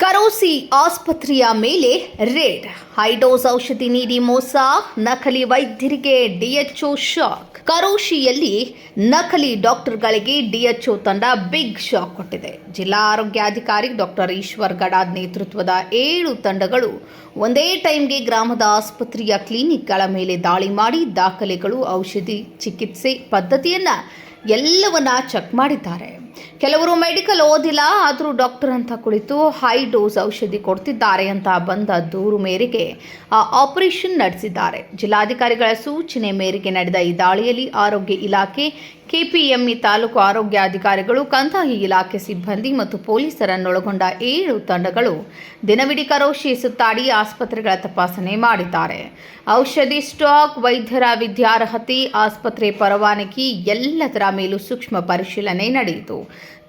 ಕರೋಸಿ ಆಸ್ಪತ್ರೆಯ ಮೇಲೆ raid. High dose ಔಷಧಿ ನೀಡಿ ಮೋಸ, ನಕಲಿ ವೈದ್ಯರಿಗೆ ಡಿಎಚ್ಒ ಶಾಕ್. ಕರೋಶಿಯಲ್ಲಿ ನಕಲಿ ಡಾಕ್ಟರ್ಗಳಿಗೆ ಡಿಎಚ್ಒ ತಂಡ ಬಿಗ್ ಶಾಕ್ ಕೊಟ್ಟಿದೆ. ಜಿಲ್ಲಾ ಆರೋಗ್ಯಾಧಿಕಾರಿ ಡಾಕ್ಟರ್ ಈಶ್ವರ್ ಗಡಾದ್ ನೇತೃತ್ವದ 7 ತಂಡಗಳು ಒಂದೇ ಟೈಮ್ಗೆ ಗ್ರಾಮದ ಆಸ್ಪತ್ರೆಯ ಕ್ಲಿನಿಕ್ಗಳ ಮೇಲೆ ದಾಳಿ ಮಾಡಿ ದಾಖಲೆಗಳು, ಔಷಧಿ, ಚಿಕಿತ್ಸೆ ಪದ್ಧತಿಯನ್ನ ಎಲ್ಲವನ್ನ ಚೆಕ್ ಮಾಡಿದ್ದಾರೆ. ಕೆಲವರು ಮೆಡಿಕಲ್ ಓದಿಲ್ಲ, ಆದರೂ ಡಾಕ್ಟರ್ ಅಂತ ಕುಳಿತು ಹೈ ಡೋಸ್ ಔಷಧಿ ಕೊಡ್ತಿದ್ದಾರೆ ಅಂತ ಬಂದ ದೂರು ಮೇರೆಗೆ ಆಪರೇಷನ್ ನಡೆಸಿದ್ದಾರೆ. ಜಿಲ್ಲಾಧಿಕಾರಿಗಳ ಸೂಚನೆ ಮೇರೆಗೆ ನಡೆದ ಈ ದಾಳಿಯಲ್ಲಿ ಆರೋಗ್ಯ ಇಲಾಖೆ, ಕೆಪಿಎಂಇ ತಾಲೂಕು ಆರೋಗ್ಯಾಧಿಕಾರಿಗಳು, ಕಂದಾಯ ಇಲಾಖೆ ಸಿಬ್ಬಂದಿ ಮತ್ತು ಪೊಲೀಸರನ್ನೊಳಗೊಂಡ 7 ತಂಡಗಳು ದಿನವಿಡೀ ಕರೋಶಿ ಸುತ್ತಾಡಿ ಆಸ್ಪತ್ರೆಗಳ ತಪಾಸಣೆ ಮಾಡಿದ್ದಾರೆ. ಔಷಧಿ ಸ್ಟಾಕ್, ವೈದ್ಯರ ವಿದ್ಯಾರ್ಹತೆ, ಆಸ್ಪತ್ರೆ ಪರವಾನಗಿ ಎಲ್ಲದರ ಮೇಲೂ ಸೂಕ್ಷ್ಮ ಪರಿಶೀಲನೆ ನಡೆಯಿತು.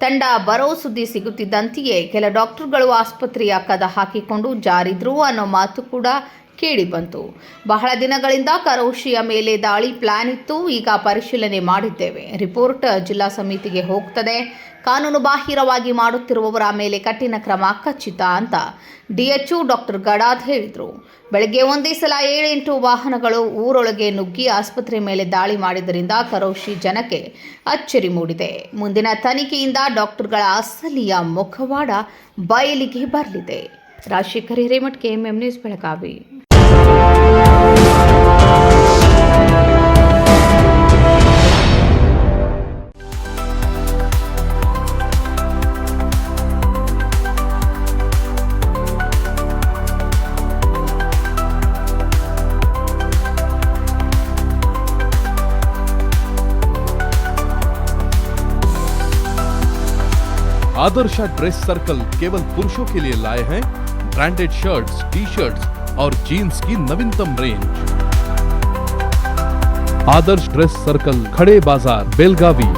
ತಂಡ ಬರೋ ಸುದ್ದಿ ಸಿಗುತ್ತಿದ್ದಂತೆಯೇ ಕೆಲ ಡಾಕ್ಟರ್ಗಳು ಆಸ್ಪತ್ರೆಯ ಕದ ಹಾಕಿಕೊಂಡು ಜಾರಿದ್ರು ಅನ್ನೋ ಮಾತು ಕೂಡ ಕೇಳಿ ಬಂತು. ಬಹಳ ದಿನಗಳಿಂದ ಕರೋಶಿಯ ಮೇಲೆ ದಾಳಿ ಪ್ಲಾನ್ ಇತ್ತು. ಈಗ ಪರಿಶೀಲನೆ ಮಾಡಿದ್ದೇವೆ. ರಿಪೋರ್ಟ್ ಜಿಲ್ಲಾ ಸಮಿತಿಗೆ ಹೋಗ್ತದೆ. ಕಾನೂನು ಬಾಹಿರವಾಗಿ ಮಾಡುತ್ತಿರುವವರ ಮೇಲೆ ಕಠಿಣ ಕ್ರಮ ಖಚಿತ ಅಂತ ಡಿಎಚ್ಒ ಡಾಕ್ಟರ್ ಗಡಾದ್ ಹೇಳಿದರು. ಬೆಳಗ್ಗೆ ಒಂದೇ ಸಲ 7-8 ವಾಹನಗಳು ಊರೊಳಗೆ ನುಗ್ಗಿ ಆಸ್ಪತ್ರೆ ಮೇಲೆ ದಾಳಿ ಮಾಡಿದ್ದರಿಂದ ಕರೋಶಿ ಜನಕ್ಕೆ ಅಚ್ಚರಿ ಮೂಡಿದೆ. ಮುಂದಿನ ತನಿಖೆಯಿಂದ ಡಾಕ್ಟರ್ಗಳ ಅಸಲಿಯ ಮುಖವಾಡ ಬಯಲಿಗೆ ಬರಲಿದೆ. Rajashekhar Hiremath, KMM news, Belagavi. Adarsh dress circle केवल पुरुषों के लिए लाए हैं ब्रांडेड शर्ट्स, टी शर्ट्स और जीन्स की नवीनतम रेंज। आदर्श ड्रेस सर्कल, खड़े बाजार, बेलगावी।